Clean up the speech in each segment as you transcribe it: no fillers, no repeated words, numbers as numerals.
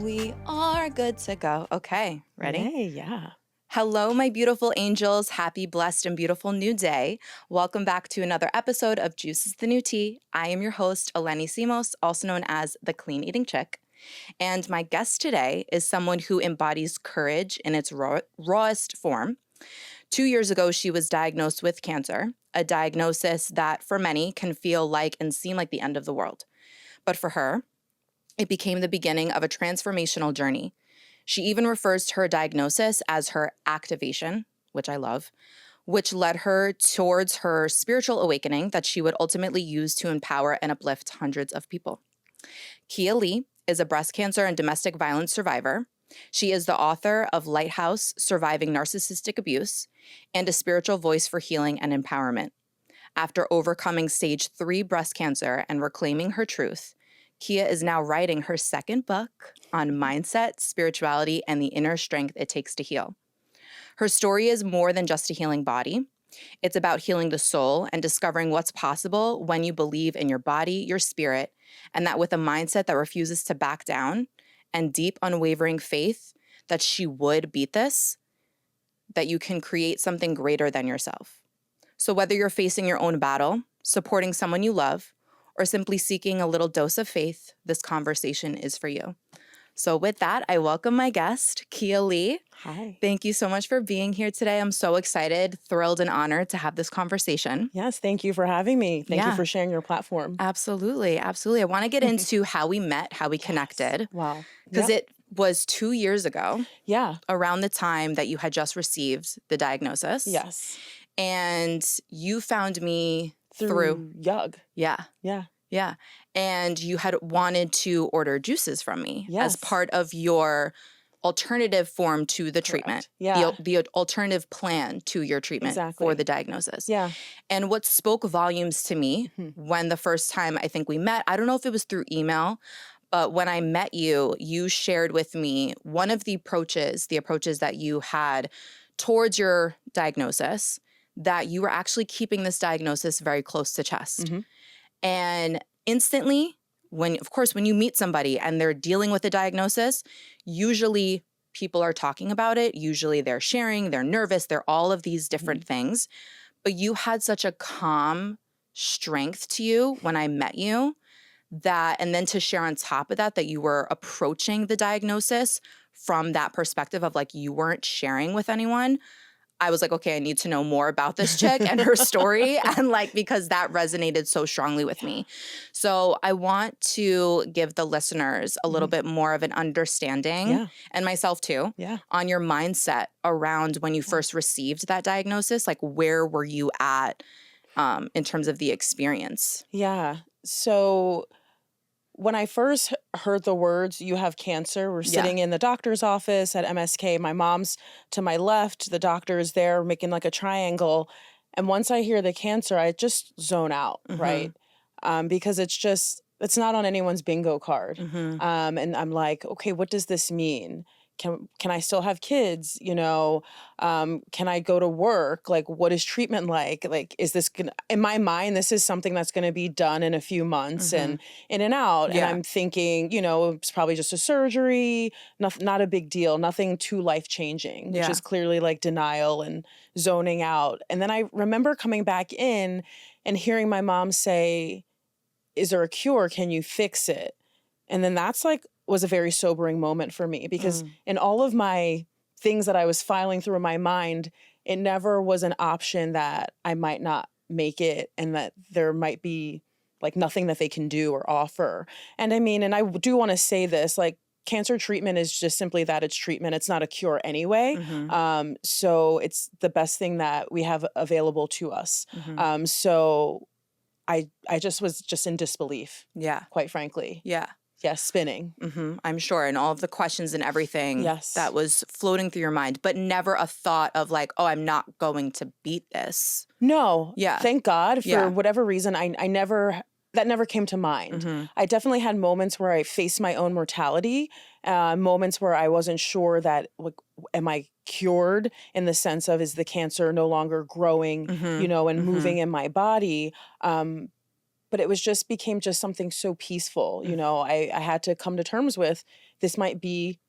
We are good to go. Okay, ready? Yay, yeah. Hello, my beautiful angels. Happy, blessed, and beautiful new day. Welcome back to another episode of Juice is the New Tea. I am your host, Eleni Simos, also known as the Clean Eating Chick. And my guest today is someone who embodies courage in its rawest form. 2 years ago, she was diagnosed with cancer, a diagnosis that for many can feel like and seem like the end of the world. But for her, it became the beginning of a transformational journey. She even refers to her diagnosis as her activation, which I love, which led her towards her spiritual awakening that she would ultimately use to empower and uplift hundreds of people. Kia Lee is a breast cancer and domestic violence survivor. She is the author of Lighthouse: Surviving Narcissistic Abuse and a spiritual voice for healing and empowerment. After overcoming stage 3 breast cancer and reclaiming her truth, Kia is now writing her second book on mindset, spirituality, and the inner strength it takes to heal. Her story is more than just a healing body. It's about healing the soul and discovering what's possible when you believe in your body, your spirit, and that with a mindset that refuses to back down and deep, unwavering faith that she would beat this, that you can create something greater than yourself. So whether you're facing your own battle, supporting someone you love, or simply seeking a little dose of faith, this conversation is for you. So with that, I welcome my guest, Kia Lee. Hi. Thank you so much for being here today. I'm so excited, thrilled, and honored to have this conversation. Yes, thank you for having me. Thank you Yeah. for sharing your platform. Absolutely. Absolutely. I want to get into how we met, how we connected, Wow. because Yep. it was 2 years ago, Yeah. around the time that you had just received the diagnosis. Yes. And you found me through. Yug. Yeah. Yeah. Yeah. And you had wanted to order juices from me as Yes. part of your alternative form to the treatment. Yeah. The alternative plan to your treatment Exactly. for the diagnosis. Yeah. And what spoke volumes to me when the first time I think we met, I don't know if it was through email, but when I met you, you shared with me one of the approaches that you had towards your diagnosis, that you were actually keeping this diagnosis very close to chest. And instantly, when you meet somebody and they're dealing with a diagnosis, usually people are talking about it. Usually they're sharing, they're nervous, they're all of these different things. But you had such a calm strength to you when I met you, that, and then to share on top of that, that you were approaching the diagnosis from that perspective of like you weren't sharing with anyone. I was like, okay, I need to know more about this chick and her story, and like, because that resonated so strongly with me. So I want to give the listeners a little bit more of an understanding, and myself too, on your mindset around when you first received that diagnosis. Like, where were you at in terms of the experience? Yeah. So when I first heard the words, "you have cancer," we're sitting in the doctor's office at MSK. My mom's to my left. The doctor is there making like a triangle. And once I hear the cancer, I just zone out, right? Because it's not on anyone's bingo card. And I'm like, okay, what does this mean? Can I still have kids? You know, can I go to work? Like, what is treatment like? Like, is this in my mind, this is something that's going to be done in a few months and in and out. And I'm thinking, you know, it's probably just a surgery, not a big deal, nothing too life-changing, which is clearly like denial and zoning out. And then I remember coming back in and hearing my mom say, "Is there a cure? Can you fix it?" And then that's like, was a very sobering moment for me, because in all of my things that I was filing through my mind, it never was an option that I might not make it and that there might be like nothing that they can do or offer. And I mean, and I do want to say this, like, cancer treatment is just simply that, it's treatment. It's not a cure anyway. So it's the best thing that we have available to us. So I just was just in disbelief. Quite frankly. Yes, spinning. I'm sure. And all of the questions and everything that was floating through your mind, but never a thought of like, oh, I'm not going to beat this. No. Thank God. For whatever reason, that never came to mind. I definitely had moments where I faced my own mortality, moments where I wasn't sure that, like, am I cured in the sense of, is the cancer no longer growing, you know, and moving in my body? but it was just became just something so peaceful. You know, I had to come to terms with this might be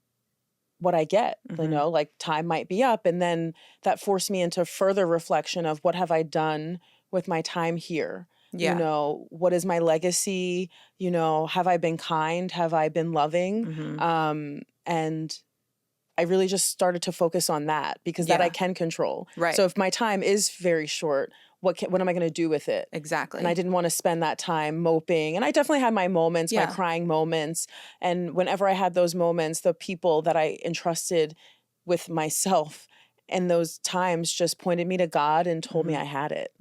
what I get, you know, like time might be up. And then that forced me into further reflection of what have I done with my time here? You know, what is my legacy? You know, have I been kind? Have I been loving? And I really just started to focus on that because that I can control. Right. So if my time is very short, what am I going to do with it? Exactly. And I didn't want to spend that time moping. And I definitely had my moments, my crying moments. And whenever I had those moments, the people that I entrusted with myself in those times just pointed me to God and told me I had it.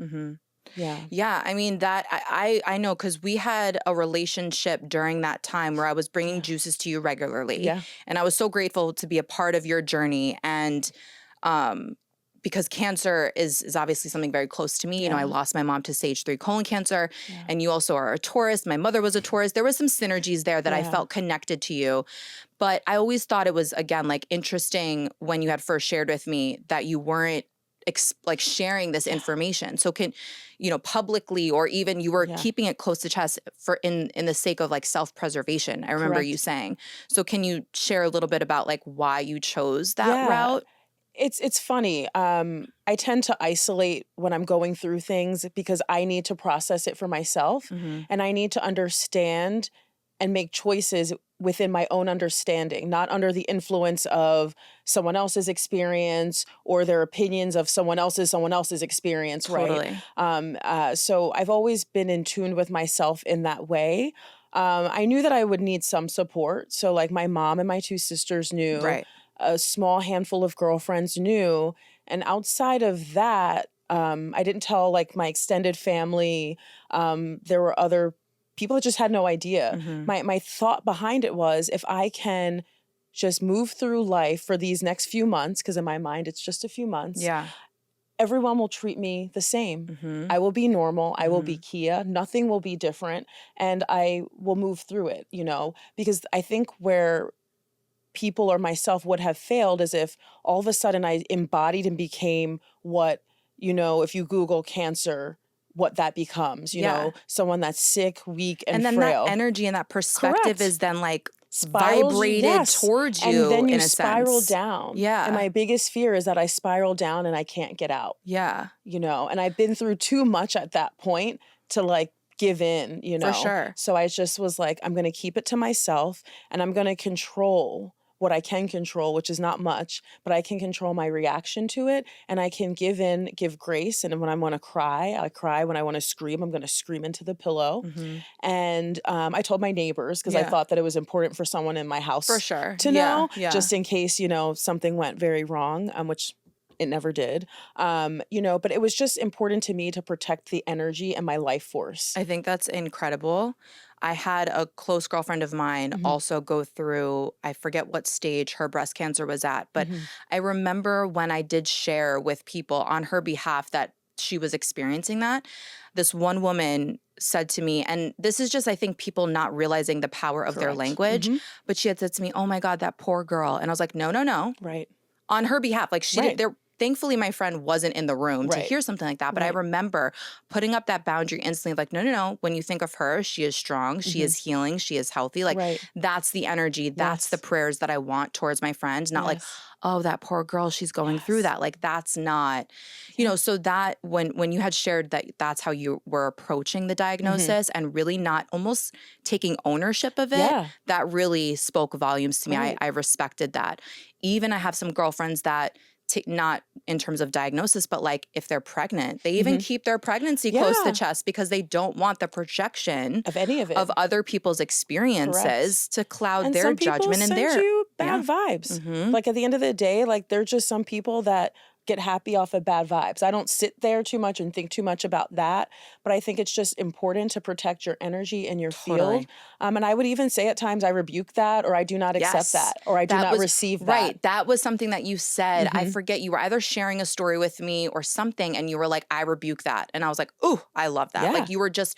Yeah. Yeah. I mean, that I know, because we had a relationship during that time where I was bringing juices to you regularly. Yeah. And I was so grateful to be a part of your journey. And because cancer is obviously something very close to me. You know, I lost my mom to stage 3 colon cancer, and you also are a Taurus. My mother was a Taurus. There was some synergies there that I felt connected to you. But I always thought it was, again, like interesting when you had first shared with me that you weren't like sharing this information. So can, you know, publicly, or even you were keeping it close to chest for in the sake of like self-preservation. I remember you saying. So can you share a little bit about like why you chose that route? It's funny. I tend to isolate when I'm going through things because I need to process it for myself, and I need to understand and make choices within my own understanding, not under the influence of someone else's experience or their opinions of someone else's experience, Totally. right? So I've always been in tune with myself in that way. I knew that I would need some support. So like my mom and my 2 sisters knew. Right. A small handful of girlfriends knew. And outside of that, I didn't tell like my extended family. There were other people that just had no idea. My thought behind it was, if I can just move through life for these next few months, because in my mind it's just a few months, everyone will treat me the same. I will be normal. I will be Kia. Nothing will be different. And I will move through it, you know, because I think where people or myself would have failed is if all of a sudden I embodied and became what, you know, if you Google cancer, what that becomes, you know, someone that's sick, weak, and then frail. that energy and that perspective is then like Spirals, vibrated towards you, and then you in a spiral sense. down. Yeah. And my biggest fear is that I spiral down and I can't get out. Yeah. You know, and I've been through too much at that point to like give in, you know. For sure. So I just was like, I'm going to keep it to myself, and I'm going to control what I can control, which is not much, but I can control my reaction to it, and I can give grace. And when I want to cry, I cry. When I want to scream, I'm going to scream into the pillow. And I told my neighbors because I thought that it was important for someone in my house For sure. to know, just in case, you know, something went very wrong, which it never did. You know, but it was just important to me to protect the energy and my life force. I think that's incredible. I had a close girlfriend of mine also go through, I forget what stage her breast cancer was at, but I remember when I did share with people on her behalf that she was experiencing that, this one woman said to me, and this is just, I think, people not realizing the power of their language, but she had said to me, "Oh my God, that poor girl." And I was like, no. Right. On her behalf. Like she did, thankfully, my friend wasn't in the room to hear something like that. But I remember putting up that boundary instantly, like, no. When you think of her, she is strong. She is healing. She is healthy. Like that's the energy. That's the prayers that I want towards my friend. Not like, oh, that poor girl, she's going through that. Like that's not, you know, so that when you had shared that that's how you were approaching the diagnosis and really not almost taking ownership of it, that really spoke volumes to me. I respected that. Even I have some girlfriends that not in terms of diagnosis, but like if they're pregnant, they even keep their pregnancy close to chest because they don't want the projection of any of it, of other people's experiences to cloud and their some people judgment and send their you bad vibes. Like at the end of the day, like they're just some people that get happy off of bad vibes. I don't sit there too much and think too much about that, but I think it's just important to protect your energy and your field. And I would even say at times I rebuke that, or I do not accept that, or I do not receive that. Right. That was something that you said. I forget, you were either sharing a story with me or something, and you were like, "I rebuke that." And I was like, "Ooh, I love that." Like you were just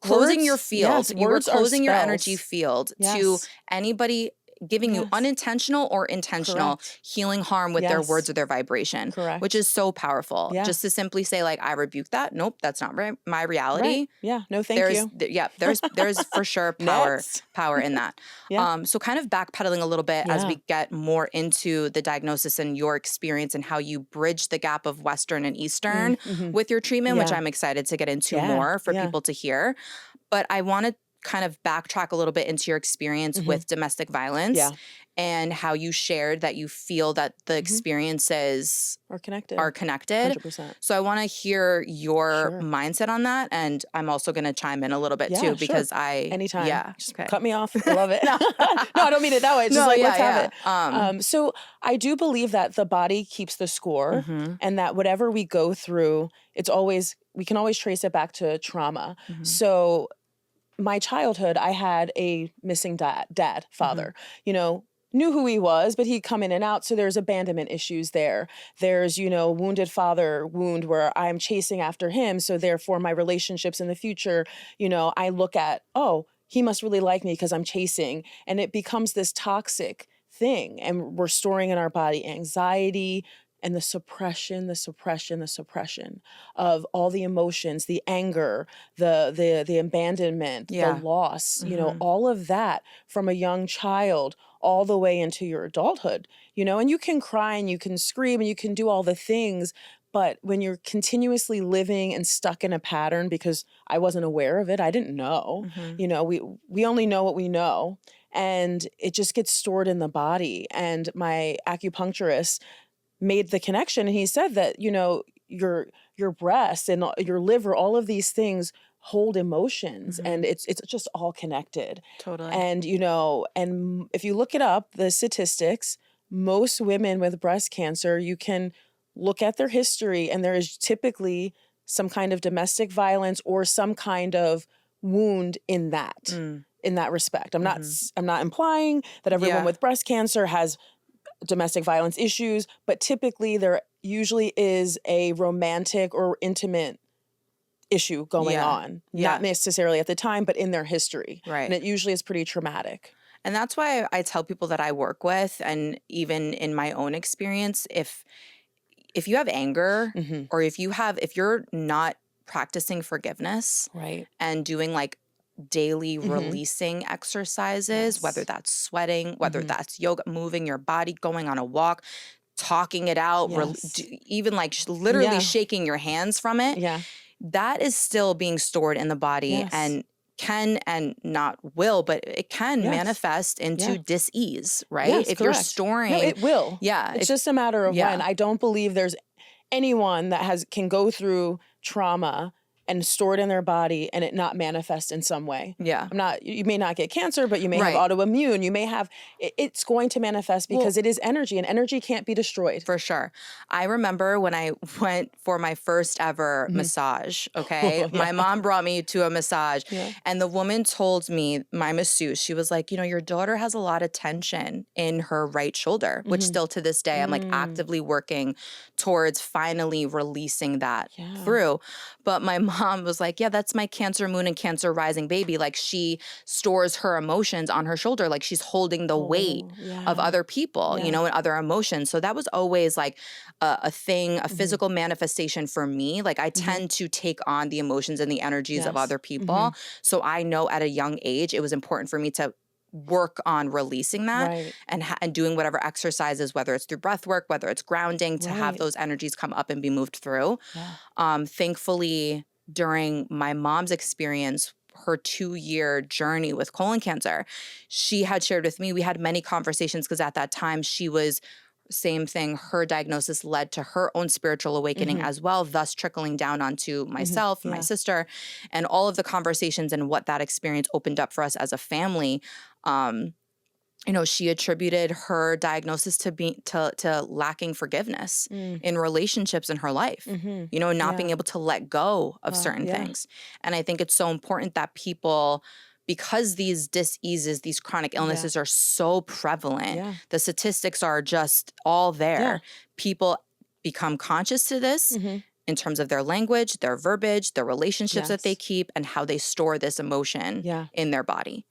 closing your field. You were closing your energy field to anybody giving you Yes. unintentional or intentional Correct. healing harm with their Yes. words or their vibration, Correct. which is so powerful. Yeah. Just to simply say like, I rebuke that. Nope, that's not my reality. Right. Yeah. No, thank you. There's for sure Next. power in that. Yeah. So kind of backpedaling a little bit as Yeah. we get more into the diagnosis and your experience and how you bridge the gap of Western and Eastern Mm-hmm. with your treatment, which Yeah. I'm excited to get into Yeah. more for Yeah. people to hear. But I want to kind of backtrack a little bit into your experience Mm-hmm. with domestic violence Yeah. and how you shared that you feel that the Mm-hmm. experiences Are connected. 100%. So I want to hear your mindset on that. And I'm also going to chime in a little bit too, because sure. Anytime. Just okay. cut me off. I love it. No. No, I don't mean it that way. It's just like, let's have it. So I do believe that the body keeps the score and that whatever we go through, we can always trace it back to trauma. So my childhood, I had a missing father, knew who he was, but he'd come in and out. So there's abandonment issues there. There's, wounded father wound where I'm chasing after him. So therefore my relationships in the future, I look at, oh, he must really like me because I'm chasing. And it becomes this toxic thing. And we're storing in our body anxiety, and the suppression of all the emotions, the anger, the abandonment, the loss, all of that from a young child all the way into your adulthood, and you can cry and you can scream and you can do all the things. But when you're continuously living and stuck in a pattern, because I wasn't aware of it, I didn't know, we only know what we know, and it just gets stored in the body. And my acupuncturist made the connection, and he said that your breast and your liver, all of these things hold emotions, and it's just all connected. Totally. And and if you look it up, the statistics, most women with breast cancer, you can look at their history, and there is typically some kind of domestic violence or some kind of wound in that respect. I'm not implying that everyone with breast cancer has domestic violence issues, but typically there usually is a romantic or intimate issue going on, not necessarily at the time, but in their history. Right. And it usually is pretty traumatic. And that's why I tell people that I work with, and even in my own experience, if you have anger or if you're not practicing forgiveness and doing like daily releasing exercises, whether that's sweating, whether that's yoga, moving your body, going on a walk, talking it out, even like literally shaking your hands from it, that is still being stored in the body and can and not will, but it can manifest into dis-ease, right? Yes, if correct. you're storing. No, it will. Yeah. It's just a matter of when. I don't believe there's anyone that can go through trauma and store it in their body and it not manifest in some way. Yeah. You may not get cancer, but you may have autoimmune. You may have, it's going to manifest because it is energy, and energy can't be destroyed. For sure. I remember when I went for my first ever massage, okay? My mom brought me to a massage and the woman told me, my masseuse, she was like, your daughter has a lot of tension in her right shoulder, which still to this day, I'm like actively working towards finally releasing that through. But my mom was like, that's my Cancer moon and Cancer rising baby. Like she stores her emotions on her shoulder. Like she's holding the weight of other people, and other emotions. So that was always like a thing, a physical manifestation for me. Like I tend to take on the emotions and the energies of other people. So I know at a young age, it was important for me to work on releasing that and doing whatever exercises, whether it's through breath work, whether it's grounding, to have those energies come up and be moved through. Thankfully, during my mom's experience, her 2-year journey with colon cancer, she had shared with me, we had many conversations because at that time she was, same thing, her diagnosis led to her own spiritual awakening as well, thus trickling down onto myself, my sister, and all of the conversations and what that experience opened up for us as a family. She attributed her diagnosis to lacking forgiveness in relationships in her life, not being able to let go of certain things. And I think it's so important that people, because these dis-eases, these chronic illnesses are so prevalent, the statistics are just all there. People become conscious to this in terms of their language, their verbiage, their relationships that they keep, and how they store this emotion in their body.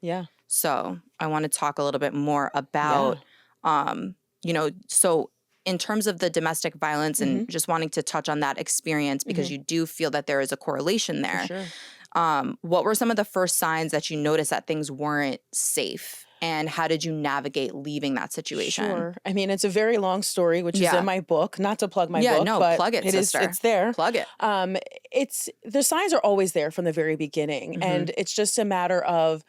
So I want to talk a little bit more about, so in terms of the domestic violence and just wanting to touch on that experience, because you do feel that there is a correlation there. For sure. What were some of the first signs that you noticed that things weren't safe? And how did you navigate leaving that situation? Sure. I mean, it's a very long story, which is in my book. Not to plug my book, no, but plug it, sister. it's there. Plug it. It's the signs are always there from the very beginning, and it's just a matter of,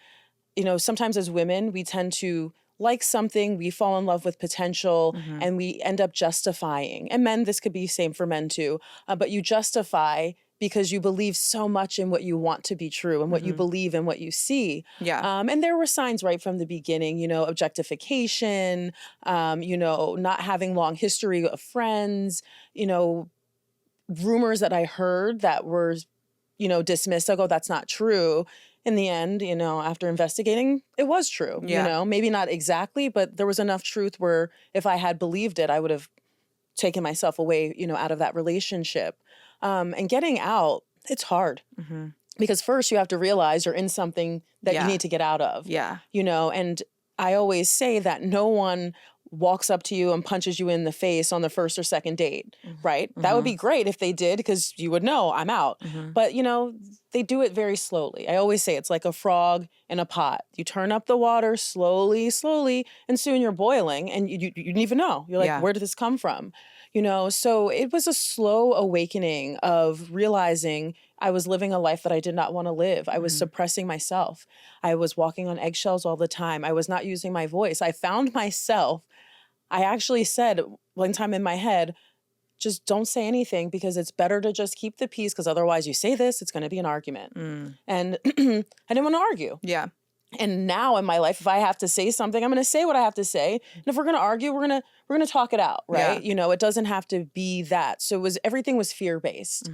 sometimes as women, we tend to like something, we fall in love with potential, and we end up justifying. And men, this could be same for men too, but you justify because you believe so much in what you want to be true and what you believe and what you see. Yeah. And there were signs right from the beginning, objectification, not having long history of friends, rumors that I heard that were, dismissed. I go, that's not true. In the end, after investigating, it was true. Maybe not exactly, but there was enough truth where if I had believed it, I would have taken myself away, out of that relationship. And getting out, it's hard because first you have to realize you're in something that you need to get out of. Yeah. And I always say that no one walks up to you and punches you in the face on the first or second date, right? That would be great if they did, because you would know I'm out. But, they do it very slowly. I always say it's like a frog in a pot. You turn up the water slowly, slowly, and soon you're boiling and you didn't even know. You're like, where did this come from? So it was a slow awakening of realizing I was living a life that I did not want to live. I was suppressing myself. I was walking on eggshells all the time. I was not using my voice. I found myself. I actually said one time in my head, just don't say anything, because it's better to just keep the peace, because otherwise you say this, it's going to be an argument. And I didn't want to argue. Yeah. And now in my life, if I have to say something, I'm going to say what I have to say. And if we're going to argue, we're going to talk it out, right? Yeah. It doesn't have to be that. So everything was fear-based.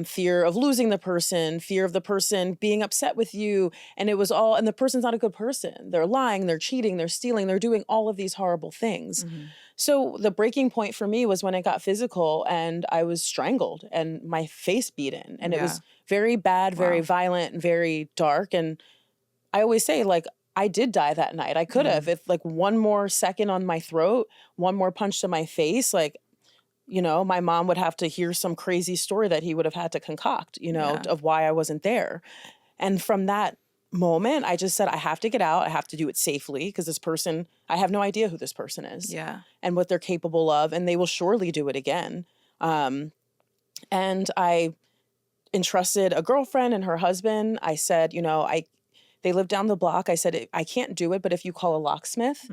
Fear of losing the person, fear of the person being upset with you. And it was all, and the person's not a good person. They're lying, they're cheating, they're stealing, they're doing all of these horrible things. So the breaking point for me was when it got physical and I was strangled and my face beat in. And it was very bad, very violent, and very dark. And I always say, like, I did die that night. I could have, if like one more second on my throat, one more punch to my face, like, my mom would have to hear some crazy story that he would have had to concoct, of why I wasn't there. And from that moment, I just said, I have to get out. I have to do it safely, because this person, I have no idea who this person is and what they're capable of. And they will surely do it again. And I entrusted a girlfriend and her husband. I said, they live down the block. I said, I can't do it, but if you call a locksmith,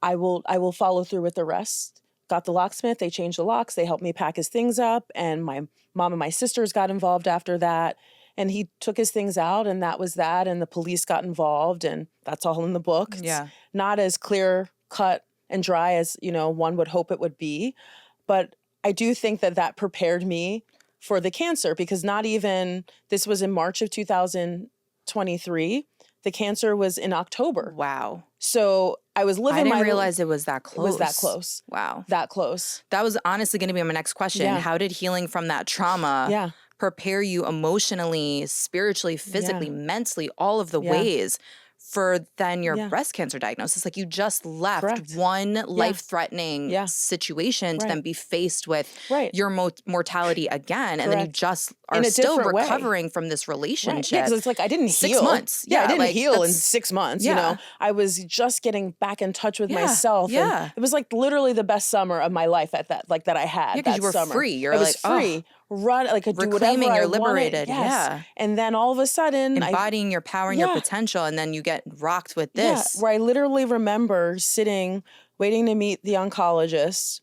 I will follow through with the rest. Got the locksmith. They changed the locks. They helped me pack his things up. And my mom and my sisters got involved after that. And he took his things out, and that was that. And the police got involved, and that's all in the book. It's not as clear cut and dry as, one would hope it would be. But I do think that prepared me for the cancer, because this was in March of 2023. The cancer was in October. Wow. So I was living. I didn't realize it was that close. It was that close. Wow. That close. That was honestly going to be my next question. Yeah. How did healing from that trauma prepare you emotionally, spiritually, physically, mentally, all of the ways for then your breast cancer diagnosis? Like, you just left one life-threatening situation to then be faced with your mortality again. And then you just are still recovering from this relationship. Yeah, because it's like I didn't heal. 6 months. Yeah, I didn't heal in 6 months, I was just getting back in touch with myself. Yeah. And it was like literally the best summer of my life that I had. Yeah, because you were summer. Free. You're I like, was free. Run, like, could do whatever reclaiming, I you're wanted. liberated. Yes. Yeah. And then all of a sudden, embodying your power and your potential, and then you get rocked with this. Yeah, where I literally remember sitting, waiting to meet the oncologist,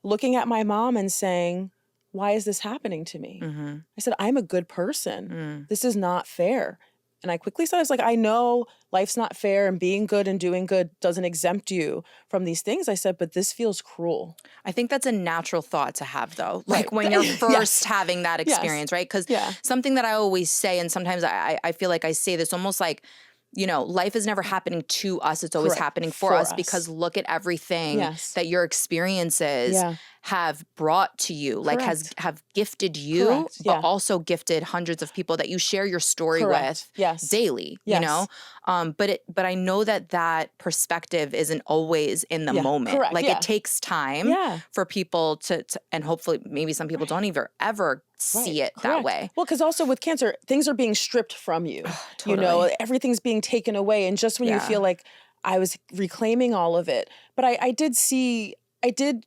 looking at my mom and saying, why is this happening to me? I said, I'm a good person. This is not fair. And I quickly said, I was like, I know life's not fair, and being good and doing good doesn't exempt you from these things. I said, but this feels cruel. I think that's a natural thought to have, though. Like, when you're first having that experience, right? Because something that I always say, and sometimes I feel like I say this almost like, life is never happening to us. It's always happening for us, because look at everything that your experiences have brought to you, like have gifted you, Correct. but Yeah. also gifted hundreds of people that you share your story Correct. with Yes. daily, Yes. you know? But I know that perspective isn't always in the Yeah. moment. Correct. Like Yeah. it takes time Yeah. for people to, and hopefully maybe some people don't even ever see it that Correct. way. Well, because also with cancer, things are being stripped from you. Totally. You know, everything's being taken away. And just when you feel like I was reclaiming all of it, but I did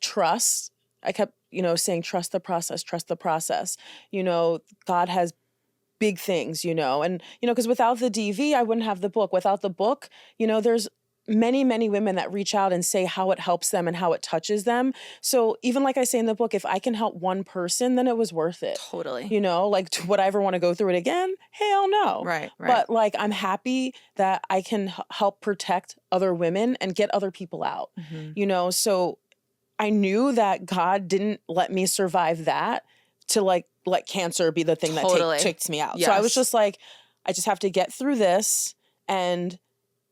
trust. I kept, you know, saying, trust the process, trust the process. You know, God has big things, you know, and, you know, because without the DV, I wouldn't have the book. Without the book, you know, there's many, many women that reach out and say how it helps them and how it touches them. So even like I say in the book, if I can help one person, then it was worth it. Totally. You know, like would I ever want to go through it again? Hell no. Right. But like, I'm happy that I can help protect other women and get other people out, you know? So I knew that God didn't let me survive that to like let cancer be the thing that takes me out. So I was just like, I just have to get through this and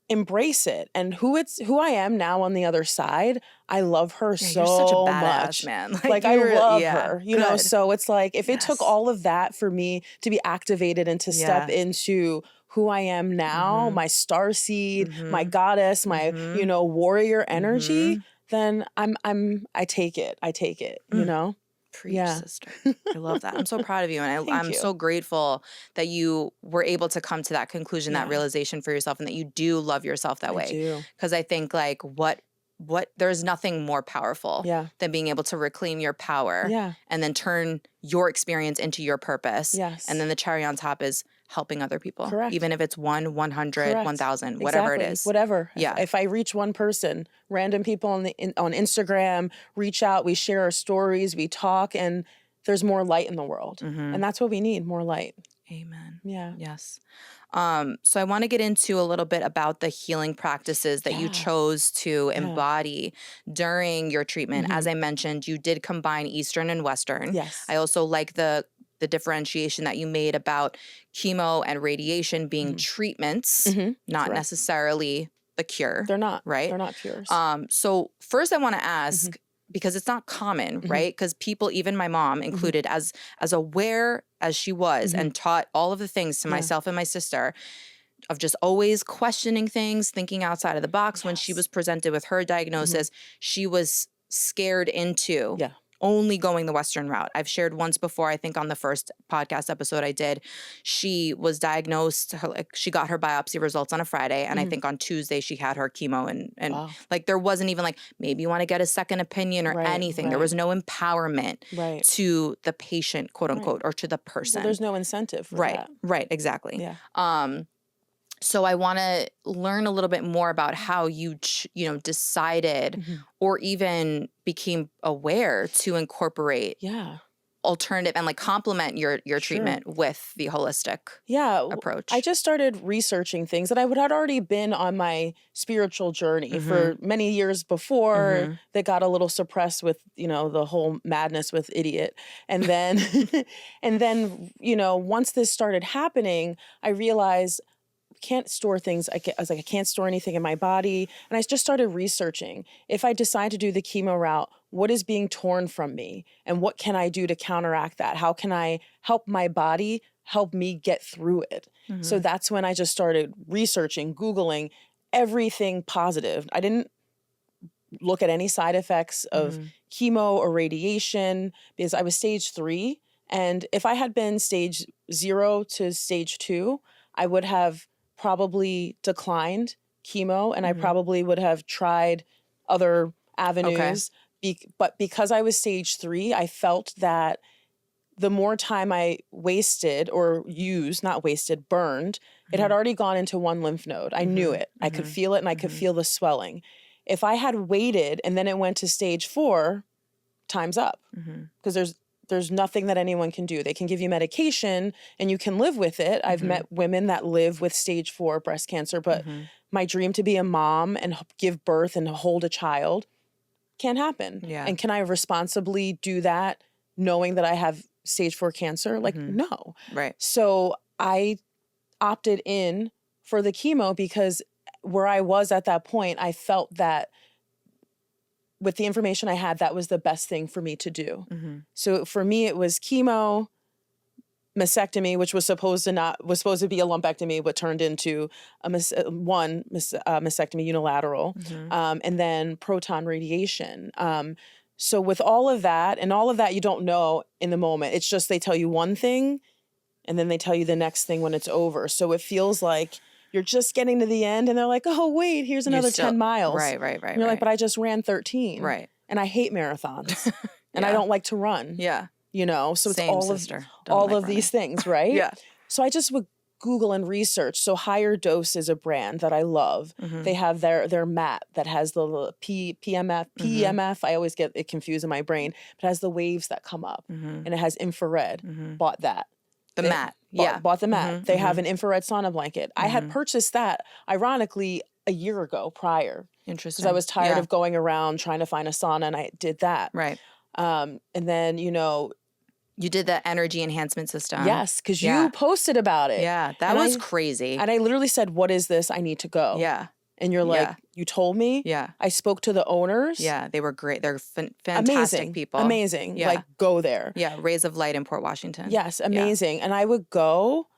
embrace it. And who I am now on the other side, I love her so you're such a badass, much, man. Like I love her, you know. So it's like if it took all of that for me to be activated and to step into who I am now, my star seed, my goddess, my you know, warrior energy, then I take it, you know. Preach, sister. I love that. I'm so proud of you. And I'm so grateful that you were able to come to that conclusion, that realization for yourself, and that you do love yourself that way. Because I think like what there's nothing more powerful than being able to reclaim your power and then turn your experience into your purpose. And then the cherry on top is helping other people. Even if it's 1, 100, 1,000, whatever it is. Whatever. If I reach one person, random people on Instagram, reach out, we share our stories, we talk, and there's more light in the world. And that's what we need, more light. Amen. Yeah. Yes. So I want to get into a little bit about the healing practices that you chose to embody during your treatment. As I mentioned, you did combine Eastern and Western. Yes. I also like the differentiation that you made about chemo and radiation being treatments, not necessarily the cure. They're not. Right? They're not cures. So first I want to ask, because it's not common, right? Because people, even my mom included, as aware as she was and taught all of the things to myself and my sister, of just always questioning things, thinking outside of the box. When she was presented with her diagnosis, she was scared into only going the Western route. I've shared once before, I think on the first podcast episode I did, she was diagnosed, she got her biopsy results on a Friday, and I think on Tuesday she had her chemo, and like there wasn't even like, maybe you want to get a second opinion or anything. There was no empowerment to the patient, quote unquote, or to the person. Well, there's no incentive for that. Right, exactly. So I want to learn a little bit more about how you, decided or even became aware to incorporate alternative and like complement your treatment with the holistic approach. I just started researching things that I had already been on my spiritual journey for many years before that got a little suppressed with, the whole madness with idiot. And then, once this started happening, I realized can't store things. I was like, I can't store anything in my body. And I just started researching. If I decide to do the chemo route, what is being torn from me? And what can I do to counteract that? How can I help my body help me get through it? So that's when I just started researching, Googling everything positive. I didn't look at any side effects of chemo or radiation because I was stage 3. And if I had been stage 0 to stage 2, I would have probably declined chemo and I probably would have tried other avenues. But because I was stage 3, I felt that the more time I wasted or used, not wasted, burned, it had already gone into one lymph node. I knew it. I could feel it and I could feel the swelling. If I had waited and then it went to stage 4, time's up. Because there's nothing that anyone can do. They can give you medication and you can live with it. I've met women that live with stage 4 breast cancer, but my dream to be a mom and give birth and hold a child can't happen. And can I responsibly do that knowing that I have stage 4 cancer? Like, no. Right. So I opted in for the chemo because where I was at that point, I felt that with the information I had, that was the best thing for me to do. Mm-hmm. So for me, it was chemo, mastectomy, which was supposed to be a lumpectomy, but turned into a mastectomy unilateral, Mm-hmm. and then proton radiation. So with all of that, you don't know in the moment. It's just they tell you one thing, and then they tell you the next thing when it's over. So it feels like you're just getting to the end, and they're like, "Oh, wait, here's another 10 miles." Right. And you're like, "But I just ran 13." Right. And I hate marathons, and I Yeah. don't like to run. Yeah. You know, so Same, it's sister. Don't all like of running. these things, right? Yeah. So I just would Google and research. So Higher Dose is a brand that I love. Mm-hmm. They have their mat that has the PEMF. I always get it confused in my brain. But it has the waves that come up, Mm-hmm. and it has infrared. Mm-hmm. Bought that. The mat. Yeah. Bought the mat. Mm-hmm. They have an infrared sauna blanket. I had purchased that, ironically, a year ago prior. Interesting. Because I was tired of going around trying to find a sauna, and I did that. Right. And then, you did the energy enhancement system. yes, because you posted about it. Yeah, that was crazy. And I literally said, "What is this? I need to go." Yeah. And you're like, "You told me?" Yeah. I spoke to the owners. Yeah, they were great. They're fantastic people. Amazing. Yeah. Like, go there. Yeah, Rays of Light in Port Washington. Yes, amazing. And I would go.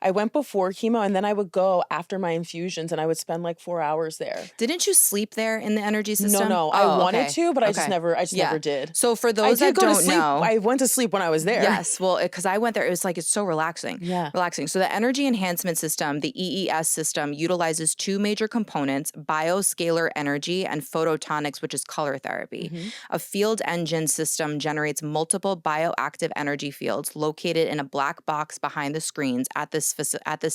I went before chemo, and then I would go after my infusions, and I would spend like 4 hours there. Didn't you sleep there in the energy system? No. I wanted to, but I just never did. So for those that don't know, I went to sleep when I was there. yes, well, because I went there, it was like, it's so relaxing. Yeah. Relaxing. So the energy enhancement system, the EES system, utilizes two major components: bioscalar energy and photonics, which is color therapy. A field engine system generates multiple bioactive energy fields located in a black box behind the screens at this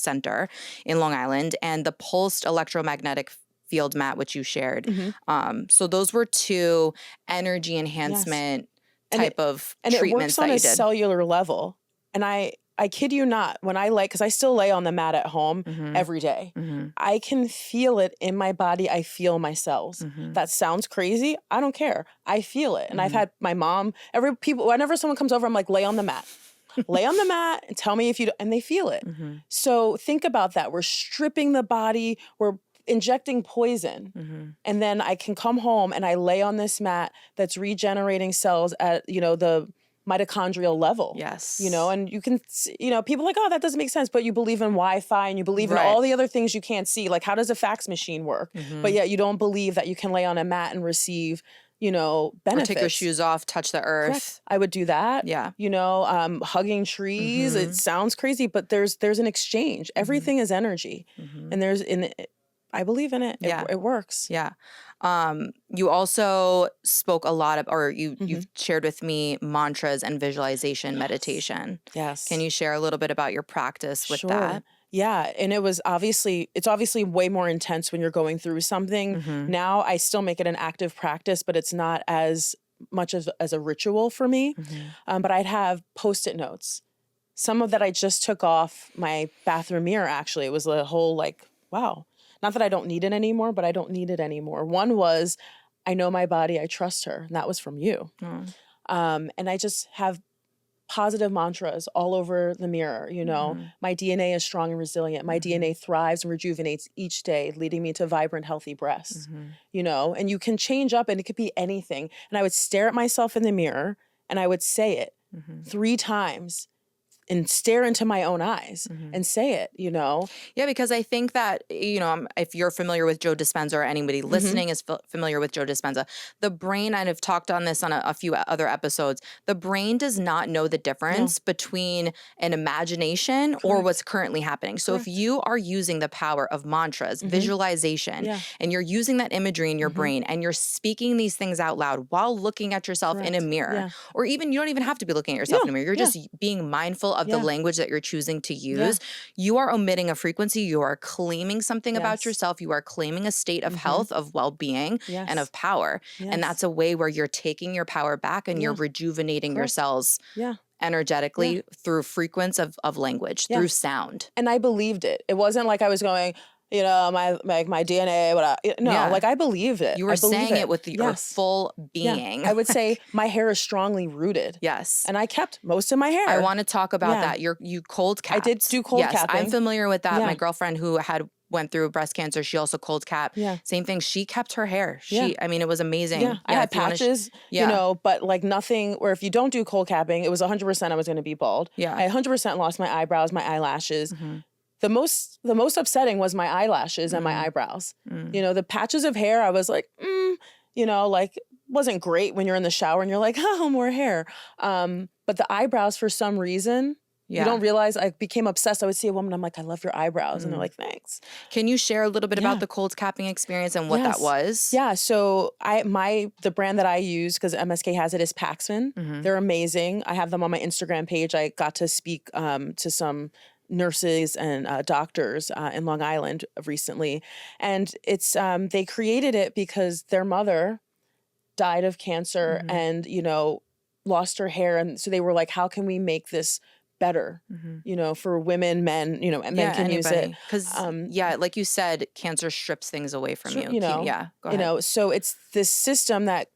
center in Long Island, and the pulsed electromagnetic field mat, which you shared. So those were two energy enhancement type of treatments that you did. And it works on a cellular level. And I kid you not, when I because I still lay on the mat at home every day, I can feel it in my body. I feel my cells. That sounds crazy. I don't care. I feel it. And I've had my mom, whenever someone comes over, I'm like, lay on the mat. Lay on the mat and tell me if you don't, and they feel it. So think about that. We're stripping the body. We're injecting poison. And then I can come home and I lay on this mat that's regenerating cells at, the mitochondrial level. Yes. And you can, people are like, oh, that doesn't make sense. But you believe in Wi-Fi and you believe in all the other things you can't see. Like, how does a fax machine work? But yet you don't believe that you can lay on a mat and receive benefits. Or take your shoes off, touch the earth. Correct. I would do that. Yeah. Hugging trees. It sounds crazy, but there's an exchange. Everything is energy. And I believe in it. It works. Yeah. You also spoke a lot of, or you've shared with me mantras and visualization meditation. Yes. Can you share a little bit about your practice with that? Yeah, and it's obviously way more intense when you're going through something. Now I still make it an active practice, but it's not as much as a ritual for me. But I'd have Post-it notes. Some of that I just took off my bathroom mirror, actually. It was a whole wow. Not that I don't need it anymore, but I don't need it anymore. One was, I know my body, I trust her. And that was from you. And I just have positive mantras all over the mirror. My DNA is strong and resilient. My DNA thrives and rejuvenates each day, leading me to vibrant, healthy breasts. And you can change up, and it could be anything. And I would stare at myself in the mirror and I would say it 3 times and stare into my own eyes and say it, Yeah, because I think that, if you're familiar with Joe Dispenza, or anybody listening is familiar with Joe Dispenza, the brain, and I've talked on this on a few other episodes, the brain does not know the difference between an imagination or what's currently happening. So if you are using the power of mantras, visualization, and you're using that imagery in your brain, and you're speaking these things out loud while looking at yourself in a mirror, or even, you don't even have to be looking at yourself in a mirror, you're just being mindful of the language that you're choosing to use, you are omitting a frequency, you are claiming something about yourself, you are claiming a state of health, of well-being, and of power. And that's a way where you're taking your power back and you're rejuvenating your cells energetically through frequency of language, through sound. And I believed it. It wasn't like I was going, my DNA, I believed it. You were saying it with your full being. I would say my hair is strongly rooted. Yes. And I kept most of my hair. I want to talk about that. You cold capped. I did do cold capping. I'm familiar with that. Yeah. My girlfriend who had went through breast cancer. She also cold capped. Yeah. Same thing. She kept her hair. Yeah. I mean, it was amazing. Yeah. I had patches, you know, but like nothing where if you don't do cold capping, it was 100% I was going to be bald. Yeah. I 100% lost my eyebrows, my eyelashes. The most upsetting was my eyelashes and my eyebrows. You know, the patches of hair, I was like, you know, like wasn't great when you're in the shower and you're like, oh, more hair. But the eyebrows, for some reason, you don't realize, I became obsessed. I would see a woman, I'm like, I love your eyebrows. And they're like, thanks. Can you share a little bit about the cold capping experience and what that was? Yeah. So the brand that I use, because MSK has it, is Paxman. They're amazing. I have them on my Instagram page. I got to speak to some nurses and doctors in Long Island recently. And it's they created it because their mother died of cancer and, you know, lost her hair. And so they were like, how can we make this better, you know, for women, men, you know, and men can use it. Because, like you said, cancer strips things away from you. You know, go ahead. You know, so it's this system that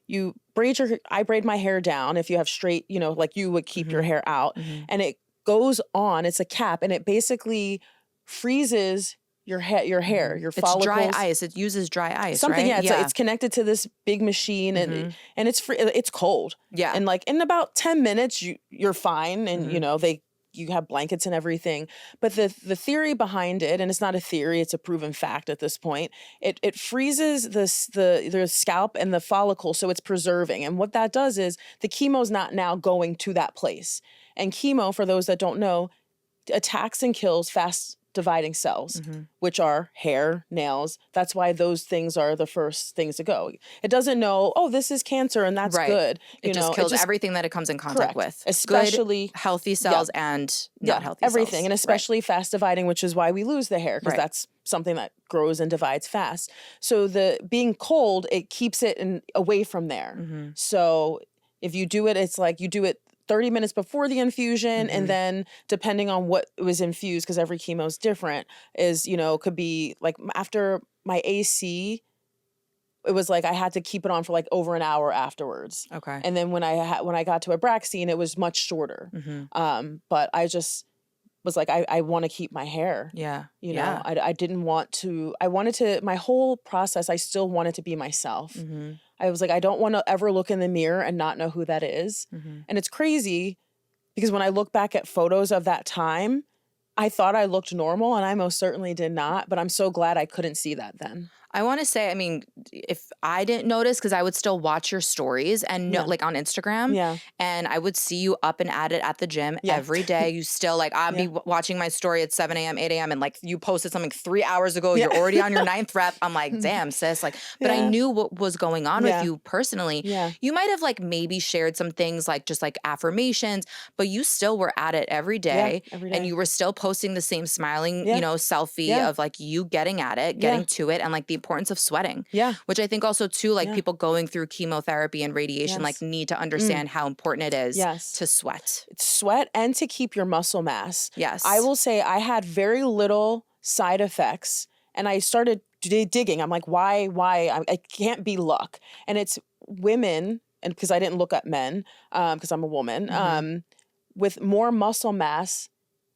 I braid my hair down if you have straight, you know, like you would keep your hair out, and it goes on, it's a cap, and it basically freezes your hair, your follicles. It's dry ice. It uses dry ice, Something, right? It's connected to this big machine, and it's free. It's cold. Yeah, and like in about 10 minutes, you're fine, and you know you have blankets and everything. But the theory behind it, and it's not a theory, it's a proven fact at this point. It freezes the scalp and the follicle, so it's preserving. And what that does is the chemo's not now going to that place. And chemo, for those that don't know, attacks and kills fast dividing cells, which are hair, nails. That's why those things are the first things to go. It doesn't know, oh, this is cancer and that's good. It just kills everything that it comes in contact with. Especially good, healthy cells and not healthy everything. cells. And especially fast dividing, which is why we lose the hair, because that's something that grows and divides fast. So the being cold, it keeps it away from there. So if you do it, it's like you do it 30 minutes before the infusion, and then depending on what was infused, because every chemo is different, could be like after my AC, it was like I had to keep it on for like over an hour afterwards. Okay. And then when I got to Abraxane, it was much shorter. But I just was like, I want to keep my hair. Yeah. You know, I didn't want to, my whole process, I still wanted to be myself. I was like, I don't want to ever look in the mirror and not know who that is. And it's crazy because when I look back at photos of that time, I thought I looked normal, and I most certainly did not, but I'm so glad I couldn't see that then. I want to say, I mean, if I didn't notice, because I would still watch your stories and like on Instagram, and I would see you up and at it at the gym every day. You still like, I'd be watching my story at 7 a.m., 8 a.m. and like you posted something 3 hours ago. You're already on your 9th rep. I'm like, damn, sis. Like, but I knew what was going on with you personally. You might have like maybe shared some things like just like affirmations, but you still were at it every day. And you were still posting the same smiling, you know, selfie of like you getting at it, getting to it, and like the importance of sweating. Which I think also too, like people going through chemotherapy and radiation, like need to understand how important it is to sweat. Sweat and to keep your muscle mass. Yes. I will say I had very little side effects, and I started digging. I'm like, why? I can't be luck. And it's women, and because I didn't look at men, because I'm a woman, with more muscle mass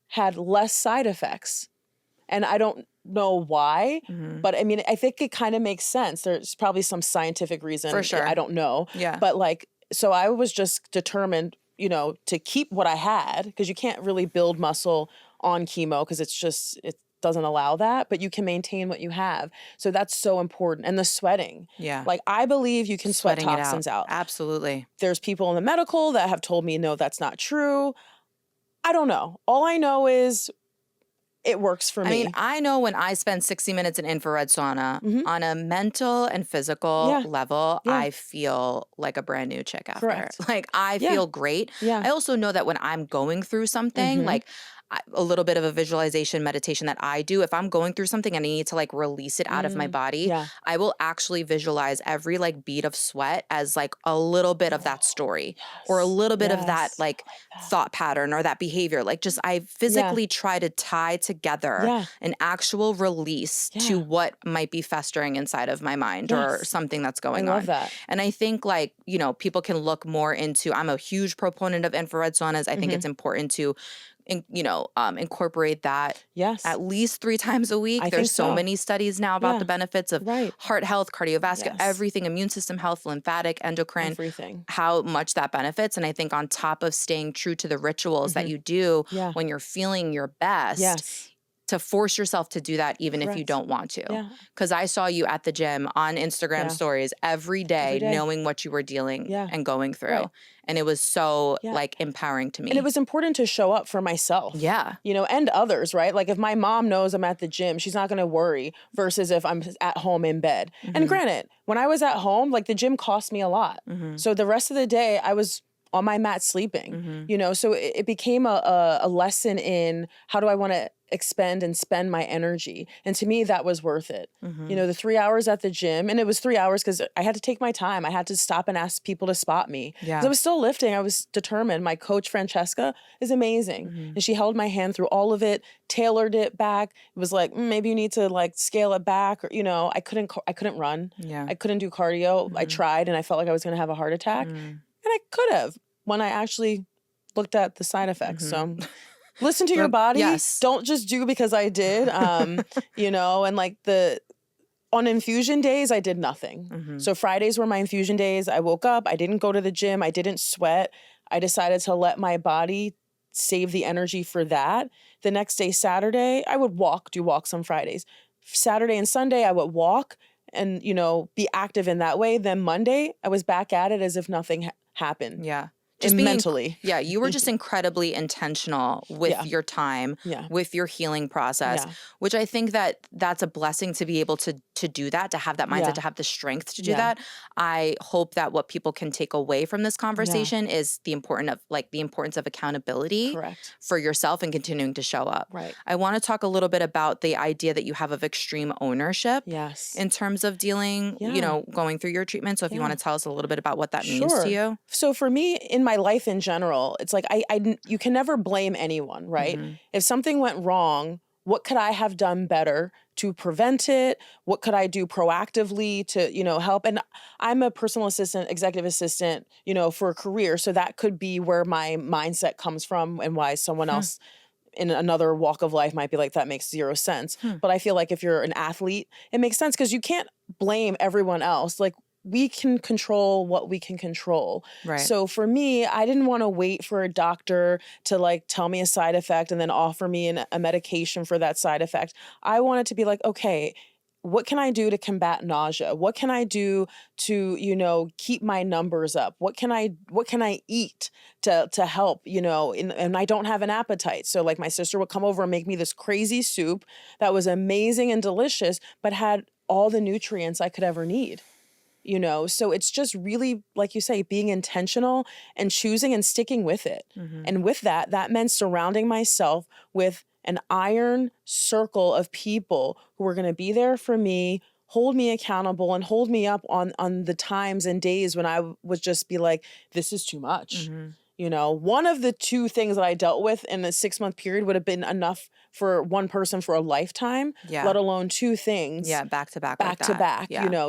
had less side effects. And I don't know why, but I mean, I think it kind of makes sense. There's probably some scientific reason. For sure. I don't know. Yeah. But like, so I was just determined, you know, to keep what I had, because you can't really build muscle on chemo because it doesn't allow that, but you can maintain what you have. So that's so important. And the sweating. Yeah. Like, I believe you can sweat toxins out. Absolutely. There's people in the medical that have told me, no, that's not true. I don't know. All I know is it works for me. I mean, I know when I spend 60 minutes in infrared sauna, on a mental and physical level, I feel like a brand new chick after. Correct. Like, I feel great. I also know that when I'm going through something, like a little bit of a visualization meditation that I do, if I'm going through something and I need to like release it out of my body, I will actually visualize every like bead of sweat as like a little bit of that story or a little bit of that like thought pattern or that behavior. Like, just I physically try to tie together an actual release to what might be festering inside of my mind or something that's going on. I love that. And I think, like, you know, people can look more into, I'm a huge proponent of infrared saunas. I think it's important to incorporate that Yes. at least 3 times a week. I There's think so so. many studies now about Yeah. the benefits of Right. heart health, cardiovascular, Yes. everything, immune system health, lymphatic, endocrine, Everything. how much that benefits. And I think on top of staying true to the rituals that you do Yeah. when you're feeling your best, Yes. to force yourself to do that even if you Correct. don't want to. Yeah. Because I saw you at the gym on Instagram Yeah. stories every day, Every day. knowing what you were dealing Yeah. and going through. Right. And it was so Yeah. like empowering to me. And it was important to show up for myself. Yeah. And others, right? Like if my mom knows I'm at the gym, she's not going to worry versus if I'm at home in bed. And granted, when I was at home, like the gym cost me a lot. So the rest of the day I was on my mat sleeping, so it became a lesson in how do I want to expend and spend my energy. And to me, that was worth it. The 3 hours at the gym, and it was 3 hours because I had to take my time. I had to stop and ask people to spot me. Yeah. I was still lifting. I was determined. My coach, Francesca, is amazing. And she held my hand through all of it, tailored it back. It was like, maybe you need to like scale it back, or, I couldn't run. Yeah. I couldn't do cardio. I tried and I felt like I was going to have a heart attack. And I could have when I actually looked at the side effects. So listen to your body. Yes. Don't just do because I did. And like on infusion days, I did nothing. So Fridays were my infusion days. I woke up. I didn't go to the gym. I didn't sweat. I decided to let my body save the energy for that. The next day, Saturday, I would do walks on Fridays. Saturday and Sunday, I would walk and, be active in that way. Then Monday, I was back at it as if nothing happened. Yeah. Just mentally. Yeah, you were just incredibly intentional with your time, with your healing process, which I think that's a blessing to be able to do that, to have that mindset, to have the strength to do that. I hope that what people can take away from this conversation is the importance of accountability for yourself and continuing to show up. Right. I want to talk a little bit about the idea that you have of extreme ownership in terms of dealing, going through your treatment. So if you want to tell us a little bit about what that means to you. So for me, in my life in general, it's like you can never blame anyone, right? If something went wrong, what could I have done better to prevent it? What could I do proactively to, help? And I'm a personal assistant, executive assistant, for a career. So that could be where my mindset comes from and why someone else in another walk of life might be like, that makes zero sense. But I feel like if you're an athlete, it makes sense because you can't blame everyone else. Like, we can control what we can control. Right. So for me, I didn't want to wait for a doctor to like tell me a side effect and then offer me a medication for that side effect. I wanted to be like, okay, what can I do to combat nausea? What can I do to, keep my numbers up? What can I eat to help, and I don't have an appetite. So like my sister would come over and make me this crazy soup that was amazing and delicious, but had all the nutrients I could ever need. So it's just really, like you say, being intentional and choosing and sticking with it. And with that meant surrounding myself with an iron circle of people who were going to be there for me, hold me accountable, and hold me up on the times and days when I would just be like, this is too much. One of the two things that I dealt with in a 6-month period would have been enough for one person for a lifetime, let alone two things. Yeah, back to back.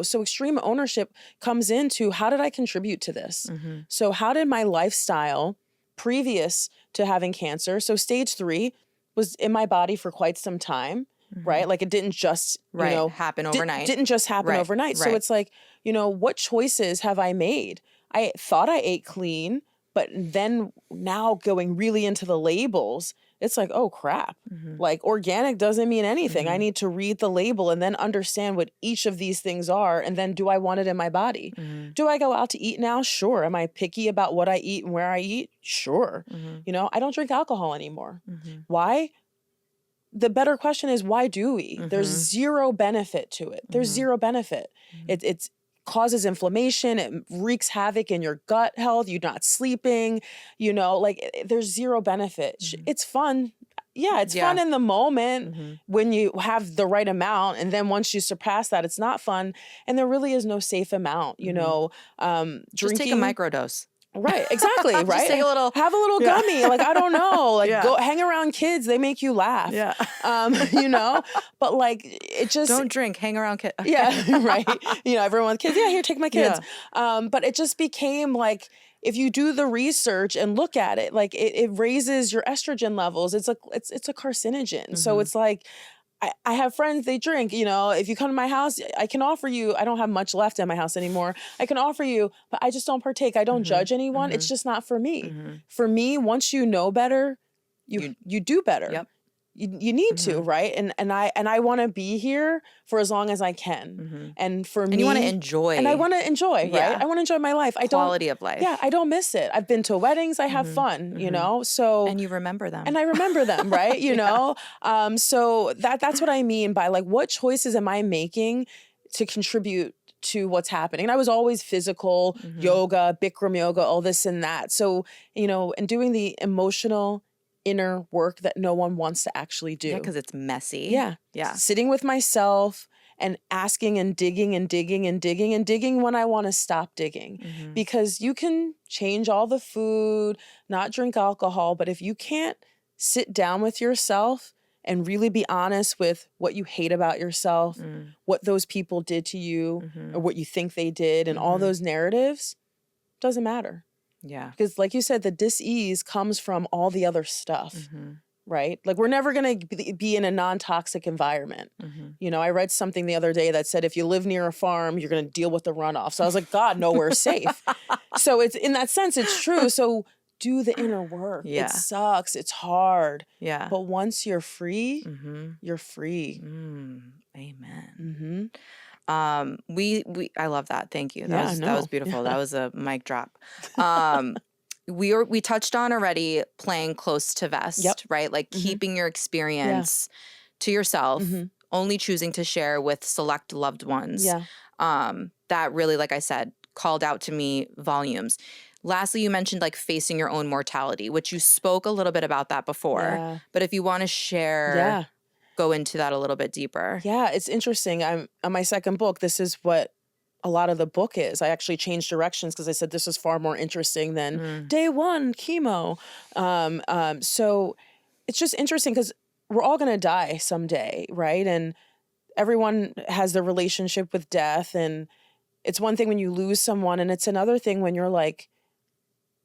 So extreme ownership comes into how did I contribute to this? So how did my lifestyle previous to having cancer, so stage 3 was in my body for quite some time, right? Like it didn't just, happen overnight. Didn't just happen overnight. So it's like, what choices have I made? I thought I ate clean, but then now going really into the labels, it's like, oh crap, like organic doesn't mean anything. I need to read the label and then understand what each of these things are. And then do I want it in my body? Do I go out to eat now? Sure. Am I picky about what I eat and where I eat? Sure. I don't drink alcohol anymore. Why? The better question is, why do we? There's zero benefit to it. There's zero benefit. It's causes inflammation. It wreaks havoc in your gut health. You're not sleeping, there's zero benefit. It's fun. Yeah, it's fun in the moment when you have the right amount. And then once you surpass that, it's not fun. And there really is no safe amount, drinking. Just take a microdose. Right, exactly, right? Just take a little, have a little gummy. Like, I don't know, like go hang around kids. They make you laugh. Yeah. But like, it just. Don't drink, hang around kids. Yeah, right. Everyone with kids, here, take my kids. But it just became like, if you do the research and look at it, like it raises your estrogen levels. It's a carcinogen. So it's like, I have friends, they drink, you know, if you come to my house, I can offer you, I don't have much left in my house anymore. I can offer you, but I just don't partake. I don't judge anyone. It's just not for me. For me, once you know better, you do better. Yep. You need to, right? And I want to be here for as long as I can. And for me, you want to enjoy. And I want to enjoy, right? I want to enjoy my life. Quality of life. Yeah, I don't miss it. I've been to weddings. I have fun, you know? So and you remember them. And I remember them, right? You know? So that's what I mean by like, what choices am I making to contribute to what's happening? And I was always physical, yoga, Bikram yoga, all this and that. So, you know, and doing the emotional inner work that no one wants to actually do. Yeah, because it's messy. Yeah. Sitting with myself and asking and digging and digging and digging and digging when I want to stop digging. Because you can change all the food, not drink alcohol, but if you can't sit down with yourself and really be honest with what you hate about yourself, what those people did to you, or what you think they did, and all those narratives, doesn't matter. Yeah. Because like you said, the dis-ease comes from all the other stuff, right? Like we're never going to be in a non-toxic environment. You know, I read something the other day that said, if you live near a farm, you're going to deal with the runoff. So I was like, God, nowhere's safe. So it's in that sense, it's true. So do the inner work. Yeah. It sucks. It's hard. Yeah. But once you're free, you're free. Amen. I love that. Thank you. That was beautiful. That was a mic drop. We touched on already playing close to vest, right? Like keeping your experience to yourself, only choosing to share with select loved ones. That really, like I said, called out to me volumes. Lastly, you mentioned like facing your own mortality, which you spoke a little bit about that before. But if you want to share, go into that a little bit deeper. Yeah, it's interesting. I'm on my second book. This is what a lot of the book is. I actually changed directions because I said this is far more interesting than day one chemo. So it's just interesting because we're all going to die someday, right? And everyone has their relationship with death. And it's one thing when you lose someone, and it's another thing when you're like,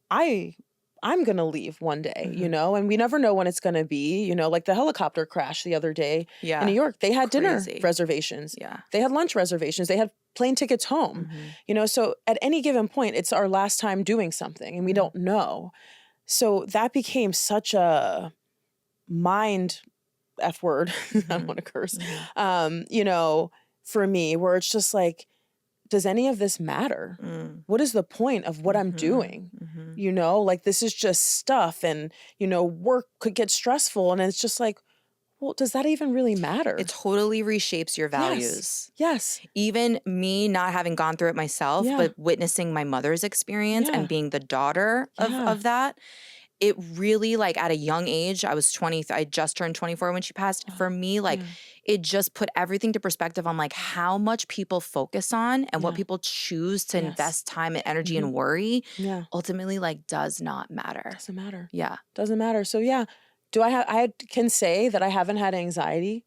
I'm going to leave one day, you know, and we never know when it's going to be, you know, like the helicopter crash the other day in New York. They had dinner reservations. They had lunch reservations. They had plane tickets home, you know, so at any given point, it's our last time doing something and we don't know. So that became such a mind F word. I don't want to curse, you know, for me, where it's just like, does any of this matter? What is the point of what I'm doing? You know, like this is just stuff and, you know, work could get stressful. And it's just like, well, does that even really matter? It totally reshapes your values. Yes. Even me not having gone through it myself, but witnessing my mother's experience and being the daughter of that. It really, like, at a young age, I just turned 24 when she passed. For me, like, it just put everything to perspective on, like, how much people focus on and what people choose to invest time and energy and worry ultimately, like, does not matter. Doesn't matter. Yeah. Doesn't matter. So, I can say that I haven't had anxiety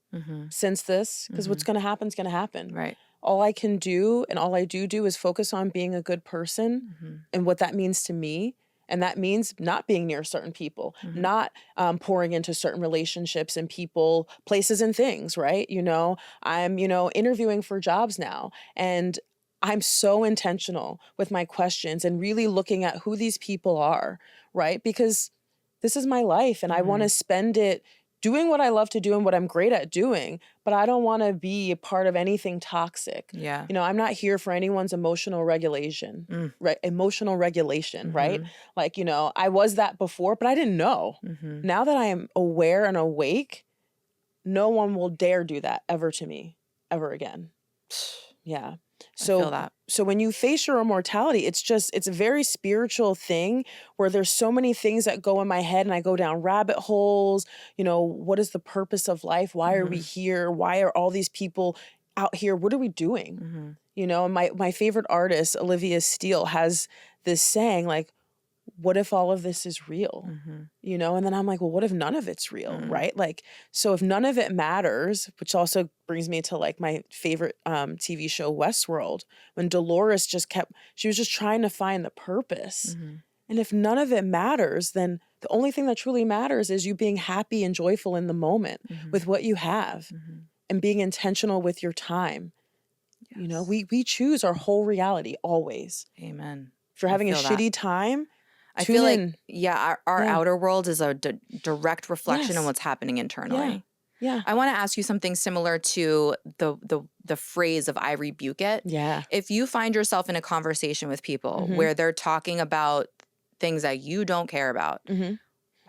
since this, because what's going to happen is going to happen. Right. All I can do and all I do is focus on being a good person and what that means to me. And that means not being near certain people, not pouring into certain relationships and people, places and things, right? You know, I'm, you know, interviewing for jobs now, and I'm so intentional with my questions and really looking at who these people are, right? Because this is my life and I want to spend it doing what I love to do and what I'm great at doing, but I don't want to be a part of anything toxic. Yeah. You know, I'm not here for anyone's emotional regulation, right? Emotional regulation, right? Like, you know, I was that before, but I didn't know. Now that I am aware and awake, no one will dare do that ever to me, ever again. Yeah. So, I feel that. So when you face your own mortality, it's a very spiritual thing where there's so many things that go in my head and I go down rabbit holes. You know, what is the purpose of life? Why are we here? Why are all these people out here? What are we doing? You know, and my favorite artist, Olivia Steele, has this saying like, what if all of this is real? Mm-hmm. You know, and then I'm like, well, what if none of it's real, right? Like, so if none of it matters, which also brings me to like my favorite TV show, Westworld, when Dolores she was just trying to find the purpose. Mm-hmm. And if none of it matters, then the only thing that truly matters is you being happy and joyful in the moment with what you have and being intentional with your time. Yes. You know, we choose our whole reality always. Amen. If you're having a shitty that. time, I feel like, in. our outer world is a direct reflection of Yes. what's happening internally. Yeah. I want to ask you something similar to the phrase of "I rebuke it." Yeah. If you find yourself in a conversation with people where they're talking about things that you don't care about,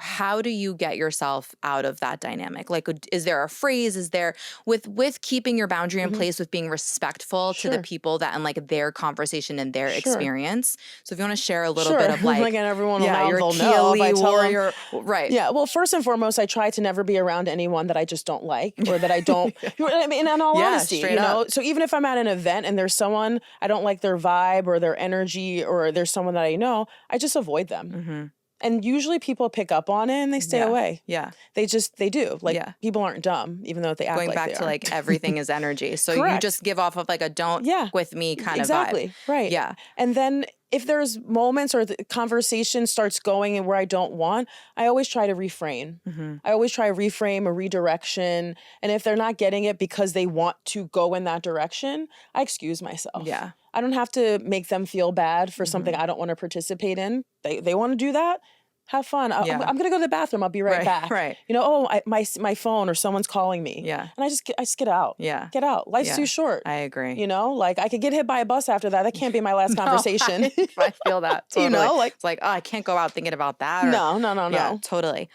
how do you get yourself out of that dynamic? Like, is there a phrase? Is there with keeping your boundary in place, with being respectful to the people that in like their conversation and their experience? So if you want to share a little bit of like, and everyone will now your they'll know if I tell warrior, right? Yeah. Well, first and foremost, I try to never be around anyone that I just don't like or that I don't. You know what I mean? In all honesty, you know. So even if I'm at an event and there's someone I don't like their vibe or their energy, or there's someone that I know, I just avoid them. And usually people pick up on it and they stay away. Yeah. They do. Like, people aren't dumb, even though they act like they are. Going back to like everything is energy. So you just give off of like a don't with me kind of vibe. Exactly. Right. Yeah. And then if there's moments or the conversation starts going and where I don't want, I always try to refrain. I always try to reframe a redirection. And if they're not getting it because they want to go in that direction, I excuse myself. Yeah. I don't have to make them feel bad for something I don't want to participate in. They want to do that. Have fun. I'm going to go to the bathroom. I'll be right back. Right. You know, my phone or someone's calling me. Yeah. And I just get out. Yeah. Get out. Life's too short. I agree. You know, like I could get hit by a bus after that. That can't be my last conversation. I feel that. Totally. You know, like it's like, oh, I can't go out thinking about that. Or, no. Yeah, totally.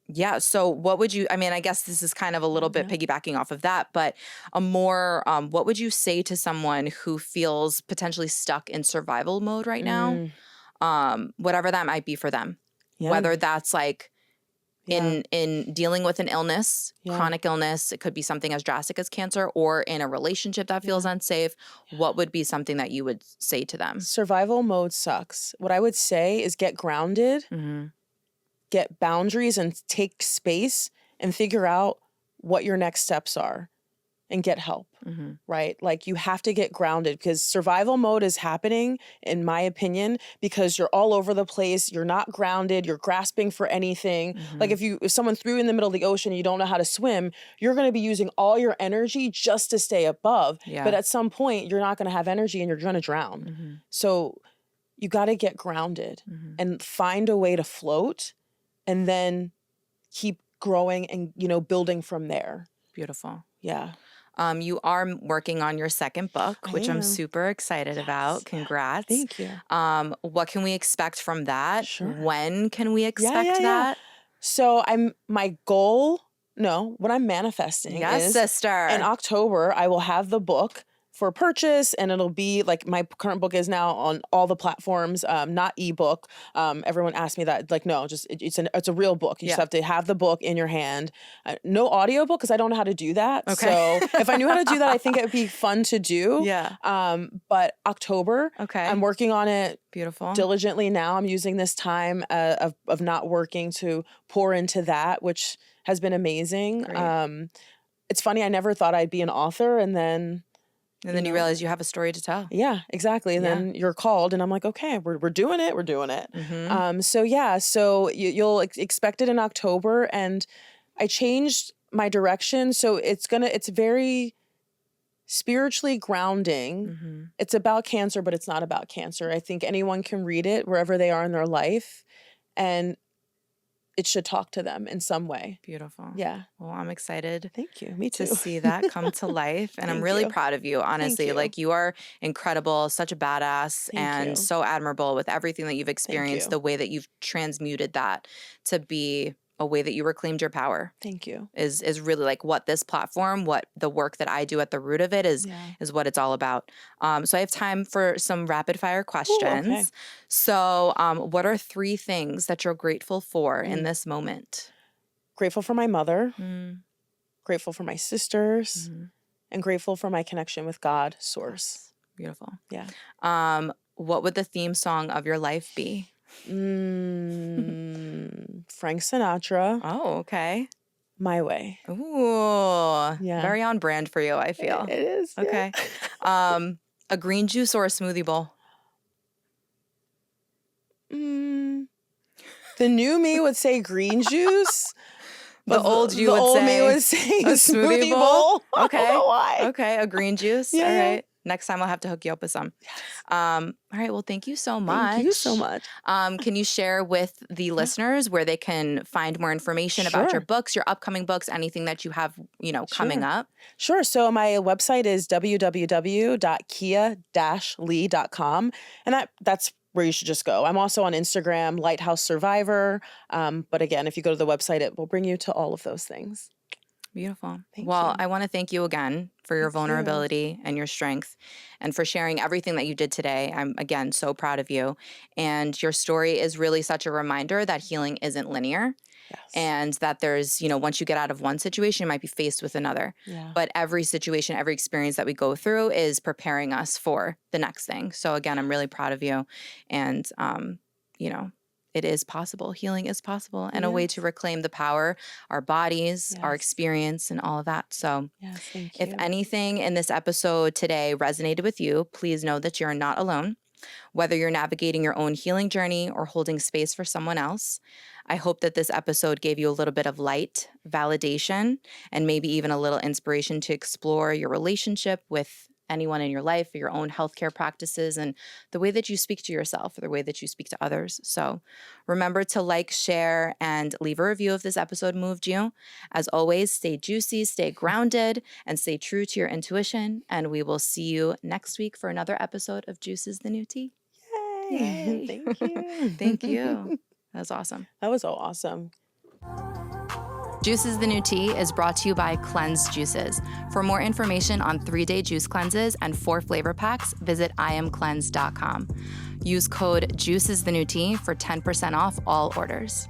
Yeah. So what would you, I mean, I guess this is kind of a little bit piggybacking off of that, but a more, what would you say to someone who feels potentially stuck in survival mode right now? Whatever that might be for them, whether that's like in dealing with an illness, chronic illness, it could be something as drastic as cancer, or in a relationship that feels unsafe. What would be something that you would say to them? Survival mode sucks. What I would say is get grounded, get boundaries and take space and figure out what your next steps are and get help, right? Like you have to get grounded because survival mode is happening, in my opinion, because you're all over the place. You're not grounded. You're grasping for anything. Like if someone threw you in the middle of the ocean and you don't know how to swim, you're going to be using all your energy just to stay above. But at some point, you're not going to have energy and you're going to drown. So you got to get grounded and find a way to float and then keep growing and, you know, building from there. Beautiful. Yeah. You are working on your second book, which I'm super excited about. Congrats. Thank you. What can we expect from that? Sure. When can we expect that? So what I'm manifesting is sister. in October, I will have the book for purchase, and it'll be like my current book is now on all the platforms, not ebook. Everyone asked me that, like, no, just it's a real book. You just have to have the book in your hand. No audiobook because I don't know how to do that. Okay. So if I knew how to do that, I think it would be fun to do. Yeah. But October, okay, I'm working on it. Beautiful. Diligently now. I'm using this time of not working to pour into that, which has been amazing. Great. It's funny. I never thought I'd be an author, and then you realize you have a story to tell. Yeah, exactly. And then you're called and I'm like, okay, we're doing it. We're doing it. So you'll expect it in October, and I changed my direction. So it's very spiritually grounding. It's about cancer, but it's not about cancer. I think anyone can read it wherever they are in their life, and it should talk to them in some way. Beautiful. Yeah. Well, I'm excited. Thank you. Me too. To see that come to life. And I'm really proud of you, honestly. Like, you are incredible, such a badass, and so admirable with everything that you've experienced, the way that you've transmuted that to be a way that you reclaimed your power. Thank you. Is really like what this platform, what the work that I do at the root of it is what it's all about. So I have time for some rapid fire questions. Ooh, okay. So what are 3 things that you're grateful for in this moment? Grateful for my mother, grateful for my sisters, and grateful for my connection with God, Source. Beautiful. Yeah. What would the theme song of your life be? Frank Sinatra. Oh, okay. My Way. Ooh, Yeah. very on brand for you, I feel. It is. Okay. Yeah. A green juice or a smoothie bowl? The new me would say green juice. The old you the would old say me would say a smoothie bowl? Okay. I don't know why. Okay, a green juice. Yeah, All yeah. right. Next time I'll have to hook you up with some. Yes. All right. Well, thank you so much. Thank you so much. Can you share with the listeners where they can find more information about your Sure. books, your upcoming books, anything that you have, coming Sure. up? Sure. So my website is www.kia-lee.com. And that's where you should just go. I'm also on Instagram, Lighthouse Survivor. But again, if you go to the website, it will bring you to all of those things. Beautiful. Thank Well, you. I want to thank you again for your Thank you. vulnerability and your strength and for sharing everything that you did today. I'm, again, so proud of you. And your story is really such a reminder that healing isn't linear. Yes. And that there's, once you get out of one situation, you might be faced with another. Yeah. But every situation, every experience that we go through is preparing us for the next thing. So again, I'm really proud of you. And, it is possible. Healing is possible, and a way to reclaim the power, our bodies, our Yes. experience, and all of that. So Yes, thank if you. anything in this episode today resonated with you, please know that you're not alone. Whether you're navigating your own healing journey or holding space for someone else, I hope that this episode gave you a little bit of light, validation, and maybe even a little inspiration to explore your relationship with anyone in your life, or your own healthcare practices, and the way that you speak to yourself, or the way that you speak to others. So remember to like, share, and leave a review if this episode moved you. As always, stay juicy, stay grounded, and stay true to your intuition. And we will see you next week for another episode of Juice is the New Tea. Yay. Yay. Thank you. Thank you. That was awesome. That was so awesome. Juice is the New Tea is brought to you by Cleanse Juices. For more information on 3-day juice cleanses and 4 flavor packs, visit iamcleanse.com. Use code JUICEISTheNewT for 10% off all orders.